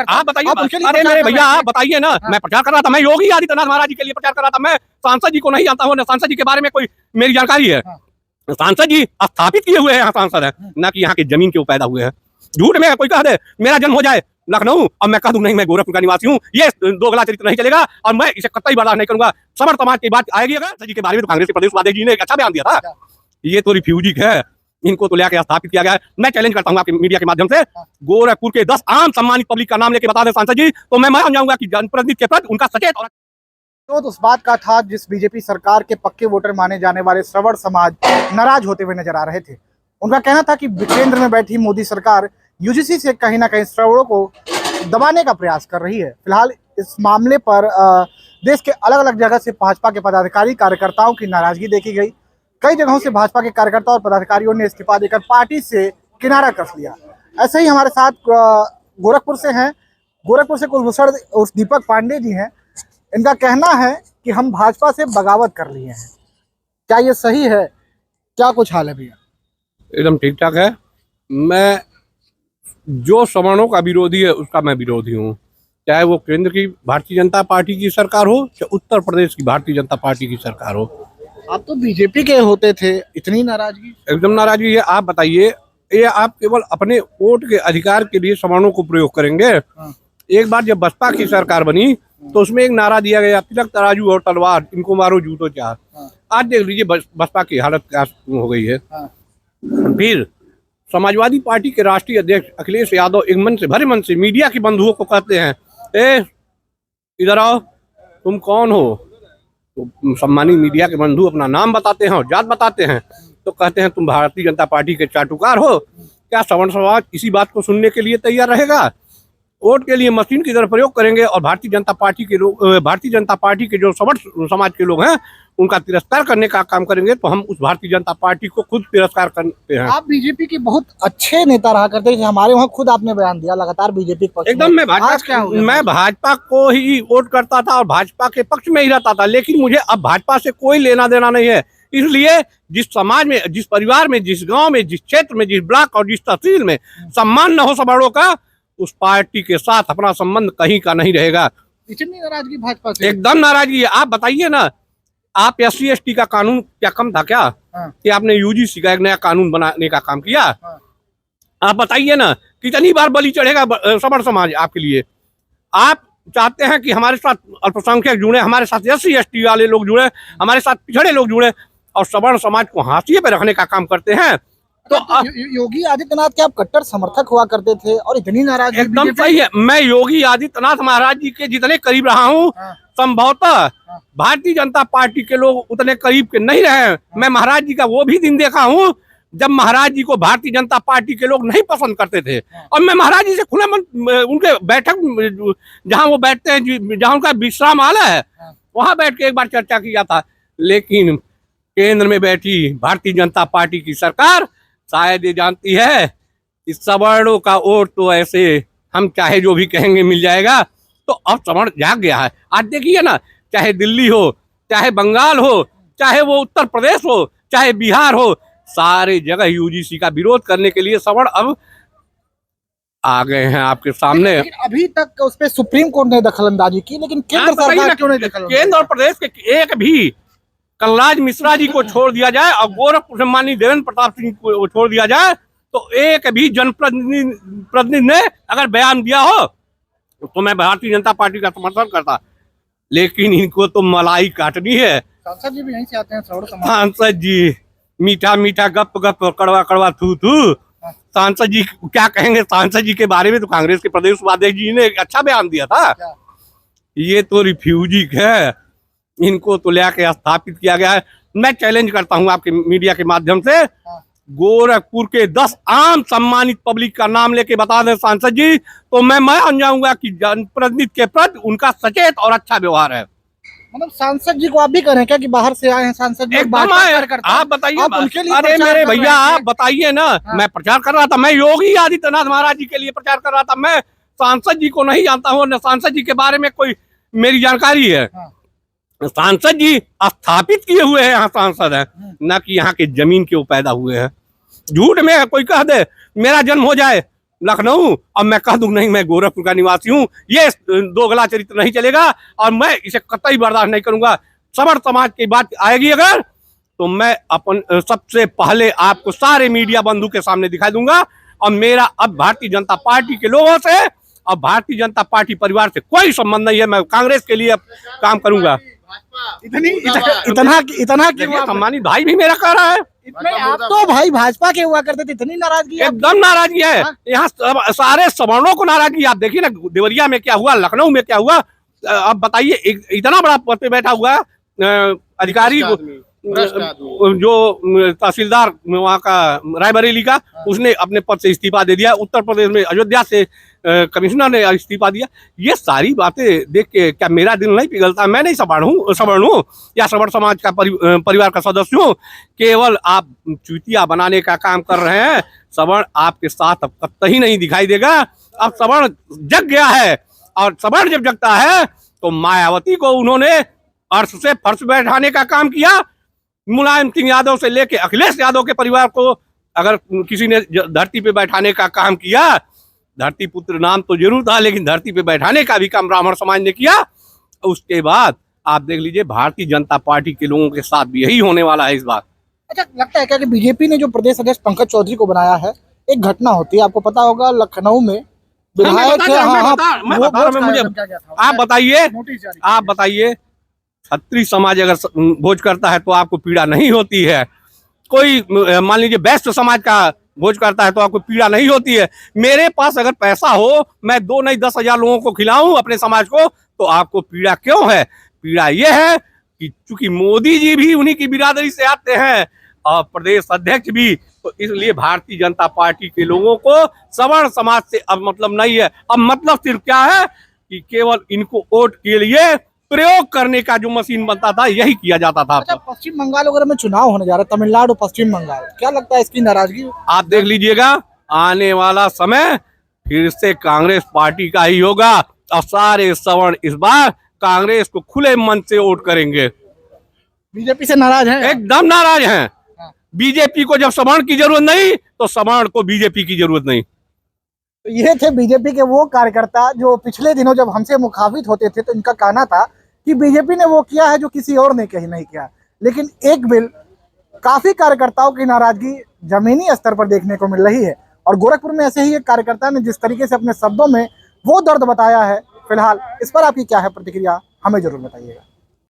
आप बताइए, अरे मेरे भैया आप बताइए ना। मैं प्रचार कर रहा था, मैं योगी आदित्यनाथ महाराज जी के लिए प्रचार कर रहा था। मैं सांसद जी को नहीं जानता हूँ, न सांसद जी के बारे में कोई मेरी जानकारी है। सांसद जी स्थापित किए हुए हैं, यहाँ सांसद है न कि यहाँ की जमीन के पैदा हुए हैं। झूठ में कोई कह दे मेरा जन्म हो जाए लखनऊ और मैं कह दूं नहीं मैं गोरखपुर का निवासी हूँ, ये दोगला चरित्र नहीं चलेगा और मैं इसे कतई बर्दाश्त नहीं करूंगा। सबर समाज की बात आएगी अगर जी के बारे में तो कांग्रेस के प्रदेश उपाध्यक्ष जी ने एक अच्छा बयान दिया था। ये तो रिफ्यूजी है, इनको तो लेकर स्थापित किया गया है। मैं चैलेंज करता हूँ आपके मीडिया के माध्यम से, गोरखपुर के 10 आम सम्मानित पब्लिक का नाम लेके बता दें सांसद जी, तो मैं मान जाऊंगा कि जनप्रतिनिधि के प्रति उनका सचेत और तो उस बात का था जिस बीजेपी सरकार के पक्के वोटर माने जाने वाले श्रवण समाज नाराज होते हुए नजर आ रहे थे। उनका कहना था कि केंद्र में बैठी मोदी सरकार यूजीसी से कहीं ना कहीं श्रवणों को दबाने का प्रयास कर रही है। फिलहाल इस मामले पर देश के अलग अलग जगह से भाजपा के पदाधिकारी कार्यकर्ताओं की नाराजगी देखी गई। कई जगहों से भाजपा के कार्यकर्ता और पदाधिकारियों ने इस्तीफा देकर पार्टी से किनारा कर लिया। ऐसे ही हमारे साथ गोरखपुर से हैं, गोरखपुर से कुलभूषण उर्फ दीपक पांडे जी हैं। इनका कहना है कि हम भाजपा से बगावत कर लिए हैं। क्या ये सही है? क्या कुछ हाल है भैया? एकदम ठीक ठाक है। मैं जो सवर्णों का विरोधी है उसका मैं विरोधी हूँ, चाहे वो केंद्र की भारतीय जनता पार्टी की सरकार हो या उत्तर प्रदेश की भारतीय जनता पार्टी की सरकार हो। आप तो बीजेपी के होते थे, इतनी नाराजगी? एकदम नाराजगी है। आप बताइए, ये आप केवल अपने वोट के अधिकार के लिए सवर्णों को प्रयोग करेंगे? एक बार जब बसपा की सरकार बनी तो उसमें एक नारा दिया गया, तिलक तराजू और तलवार इनको मारो जूतो चार। आज देख लीजिए बसपा की हालत क्या हो गई है। फिर समाजवादी पार्टी के राष्ट्रीय अध्यक्ष अखिलेश यादव एक मन से भरे मन से मीडिया के बंधुओं को कहते हैं, ए इधर आओ, तुम कौन हो? तो सम्मानित मीडिया के बंधु अपना नाम बताते हैं और जात बताते हैं, तो कहते हैं तुम भारतीय जनता पार्टी के चाटुकार हो। क्या सवर्ण समाज इसी बात को सुनने के लिए तैयार रहेगा? वोट के लिए मशीन की तरह प्रयोग करेंगे और भारतीय जनता पार्टी के लोग, भारतीय जनता पार्टी के जो सवर्ण समाज के लोग हैं उनका तिरस्कार करने का काम करेंगे, तो हम उस भारतीय जनता पार्टी को खुद तिरस्कार करते हैं। आप बीजेपी के बहुत अच्छे नेता रहा करते थे, हमारे वहाँ खुद आपने बयान दिया लगातार बीजेपी के पक्ष। एकदम मैं भाजपा को ही वोट करता था और भाजपा के पक्ष में ही रहता था, लेकिन मुझे अब भाजपा से कोई लेना देना नहीं है। इसलिए जिस समाज में, जिस परिवार में, जिस गांव में, जिस क्षेत्र में, जिस ब्लॉक और जिस तहसील में सम्मान न हो सवर्णों का, उस पार्टी के साथ अपना संबंध कहीं का नहीं रहेगा। इतनी नाराजगी भाजपा से? एकदम नाराजगी है। आप बताइए ना, आप SC/ST का कानून क्या कम था क्या? कि आपने यूजीसी का एक नया कानून बनाने का काम किया? आप बताइए ना, कितनी बार बलि चढ़ेगा सवर्ण समाज आपके लिए? आप चाहते हैं कि हमारे साथ अल्पसंख्यक जुड़े, हमारे साथ SC/ST वाले लोग जुड़े, हमारे साथ पिछड़े लोग जुड़े, और सवर्ण समाज को हाशिए पे रखने का काम करते हैं। तो योगी आदित्यनाथ के आप कट्टर समर्थक हुआ करते थे और इतनी नाराजगी? एकदम सही है। मैं योगी आदित्यनाथ महाराज जी के जितने करीब रहा हूँ, संभवतः भारतीय जनता पार्टी के लोग उतने करीब के नहीं रहे। मैं महाराज जी का वो भी दिन देखा हूँ जब महाराज जी को भारतीय जनता पार्टी के लोग नहीं पसंद करते थे, और मैं महाराज जी से खुले मन उनके बैठक जहाँ वो बैठते हैं, जहाँ उनका विश्राम आला है, वहां बैठ के एक बार चर्चा किया था। लेकिन केंद्र में बैठी भारतीय जनता पार्टी की सरकार शायद ये जानती है कि सवर्णों का वोट तो ऐसे हम चाहे जो भी कहेंगे मिल जाएगा। तो अब सवर्ण जाग गया है। आज देखिए ना, चाहे दिल्ली हो, चाहे बंगाल हो, चाहे वो उत्तर प्रदेश हो, चाहे बिहार हो, सारे जगह यूजीसी का विरोध करने के लिए सवर्ण अब आ गए हैं आपके सामने। अभी तक उस पर सुप्रीम कोर्ट ने दखलंदाजी की, लेकिन केंद्र सरकार क्यों नहीं दखलंदाजी? केंद्र और प्रदेश के एक भी कलराज मिश्रा जी को छोड़ दिया जाए और गोरखपुर से माननीय देवेंद्र प्रताप सिंह को छोड़ दिया जाए, तो एक भी जनप्रतिनिधि ने अगर बयान दिया हो तो मैं भारतीय जनता पार्टी का समर्थन करता। लेकिन इनको तो मलाई काटनी है। सांसद जी भी यहीं से आते हैं, सांसद जी मीठा मीठा गप गप, कड़वा कड़वा थू थू। सांसद जी क्या कहेंगे? सांसद जी के बारे में तो कांग्रेस के प्रदेश उपाध्यक्ष जी ने एक अच्छा बयान दिया था। ये तो रिफ्यूजी है, इनको तो लेके स्थापित किया गया है। मैं चैलेंज करता हूं आपके मीडिया के माध्यम से, गोरखपुर के 10 आम सम्मानित पब्लिक का नाम लेके बता दें सांसद जी, तो मैं मान जाऊंगा कि जनप्रतिनिधि के प्रति उनका सचेत और अच्छा व्यवहार है। मतलब सांसद जी को आप भी कह रहे हैं क्या कि बाहर से आए हैं सांसद जी? आप बताइए। अरे मेरे भैया आप बताइए ना। मैं प्रचार कर रहा था, मैं योगी आदित्यनाथ महाराज जी के लिए प्रचार कर रहा था। मैं सांसद जी को नहीं जानता हूँ, न सांसद जी के बारे में कोई मेरी जानकारी है। सांसद जी स्थापित किए हुए हैं, यहाँ सांसद है न कि यहाँ के जमीन के पैदा हुए हैं। झूठ में कोई कह दे मेरा जन्म हो जाए लखनऊ, अब मैं कह दूं नहीं मैं गोरखपुर का निवासी हूँ, ये दोगला चरित्र नहीं चलेगा और मैं इसे कतई बर्दाश्त नहीं करूंगा। सवर्ण समाज की बात आएगी अगर तो मैं अपन सबसे पहले आपको सारे मीडिया बंधु के सामने दिखा दूंगा। और मेरा अब भारतीय जनता पार्टी के लोगों से और भारतीय जनता पार्टी परिवार से कोई संबंध नहीं है। मैं कांग्रेस के लिए अब काम करूंगा। इतना कि सम्मानित भाई भी मेरा कह रहा है, आप तो भाई भाजपा के हुआ करते थे, इतनी नाराजगी एकदम नाराजगी है यहाँ सारे सवर्णों को नाराजगी। आप देखिए ना देवरिया में क्या हुआ, लखनऊ में क्या हुआ। अब बताइए इतना बड़ा पद पे बैठा हुआ अधिकारी जो तहसीलदार वहाँ का रायबरेली का, उसने अपने पद से इस्तीफा दे दिया। उत्तर प्रदेश में अयोध्या से कमिश्नर ने इस्तीफा दिया। ये सारी बातें देख के क्या मेरा दिल नहीं पिघलता? मैं नहीं सवर्ण हूँ या सवर्ण समाज का परिवार का सदस्य हूँ। केवल आप चुतिया बनाने का काम कर रहे हैं। सवर्ण आपके साथ अब कतई नहीं दिखाई देगा। अब सवर्ण जग गया है और सवर्ण जब जगता है तो मायावती को उन्होंने अर्श से फर्श बैठाने का काम किया। मुलायम सिंह यादव से लेके अखिलेश यादव के परिवार को अगर किसी ने धरती पे बैठाने का काम किया, धरती पुत्र नाम तो जरूर था लेकिन धरती पे बैठाने का भी काम ब्राह्मण समाज ने किया। उसके बाद आप देख लीजिए भारतीय जनता पार्टी के लोगों के साथ भी यही होने वाला है इस बार। अच्छा, लगता है क्या कि बीजेपी ने जो प्रदेश अध्यक्ष पंकज चौधरी को बनाया है, एक घटना होती है आपको पता होगा लखनऊ में विधायक आप बताइए क्षत्रिय समाज अगर भोज करता है तो आपको पीड़ा नहीं होती है? कोई मान लीजिए वैश्य समाज का भोज करता है तो आपको पीड़ा नहीं होती है? मेरे पास अगर पैसा हो मैं 2 नहीं 10,000 लोगों को खिलाऊं अपने समाज को तो आपको पीड़ा क्यों है? पीड़ा ये है कि चूंकि मोदी जी भी उन्हीं की बिरादरी से आते हैं और प्रदेश अध्यक्ष भी, तो इसलिए भारतीय जनता पार्टी के लोगों को सवर्ण समाज से अब मतलब नहीं है। अब मतलब सिर्फ क्या है कि केवल इनको वोट के लिए प्रयोग करने का जो मशीन बनता था यही किया जाता था। अच्छा, पश्चिम बंगाल वगैरह में चुनाव होने जा रहा है, तमिलनाडु पश्चिम बंगाल, क्या लगता है इसकी नाराजगी? आप देख लीजिएगा आने वाला समय फिर से कांग्रेस पार्टी का ही होगा और सारे सवर्ण इस बार कांग्रेस को खुले मन से वोट करेंगे। बीजेपी से नाराज हैं? एकदम नाराज हैं। बीजेपी को जब सवर्ण की जरूरत नहीं तो सवर्ण को बीजेपी की जरूरत नहीं। तो ये थे बीजेपी के वो कार्यकर्ता जो पिछले दिनों जब हमसे मुखातिब होते थे तो इनका कहना था कि बीजेपी ने वो किया है जो किसी और ने कहीं नहीं किया। लेकिन एक बिल काफी कार्यकर्ताओं की नाराजगी जमीनी स्तर पर देखने को मिल रही है और गोरखपुर में ऐसे ही एक कार्यकर्ता ने जिस तरीके से अपने शब्दों में वो दर्द बताया है, फिलहाल इस पर आपकी क्या है प्रतिक्रिया, हमें जरूर बताइएगा।